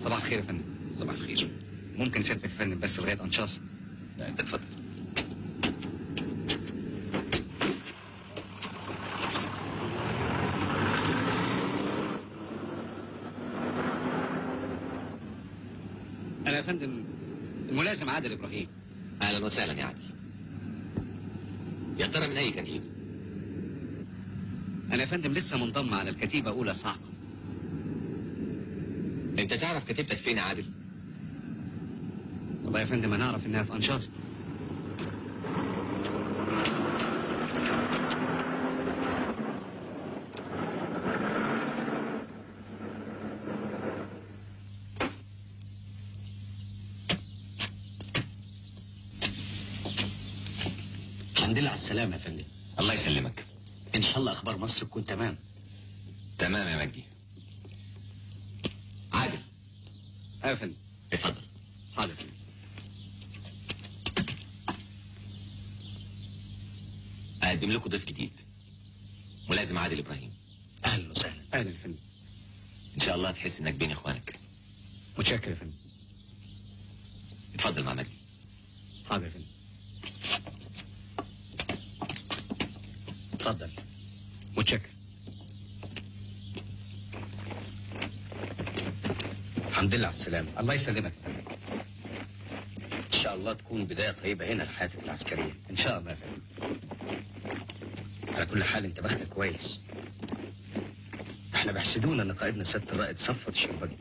صباح الخير يا فندم. صباح الخير. ممكن سيادتك يا فندم بس لغايه انشاص؟ اتفضل. انا يا فندم الملازم عادل ابراهيم. اهلا وسهلا يا عادل. يا ترى من اي كتيبه؟ انا يا فندم لسه منضم على الكتيبه اولى صاعقه. انت تعرف كتيبتك فين يا عادل؟ والله يا فندم انا اعرف انها في انشاص. الحمد لله على السلامة يا فندم. الله يسلمك. إن شاء الله أخبار مصر تكون تمام. تمام يا مجدي. عادل. يا فندم. اتفضل. حاضر فندم. اقدم لكم ضيف جديد، ملازم عادل ابراهيم. أهلا وسهلا. اهلا يا فندم. ان شاء الله تحس انك بين اخوانك. متشكر يا فندم. اتفضل مع مجدي. حاضر يا فندم. اتفضل. متشكر. الحمد لله على السلامة. الله يسلمك. إن شاء الله تكون بداية طيبة هنا في حياتك العسكرية. ان شاء الله يا فندم. على كل حال أنت بختك كويس. إحنا بيحسدونا إن قائدنا سيادة الرائد صفوت الشربجي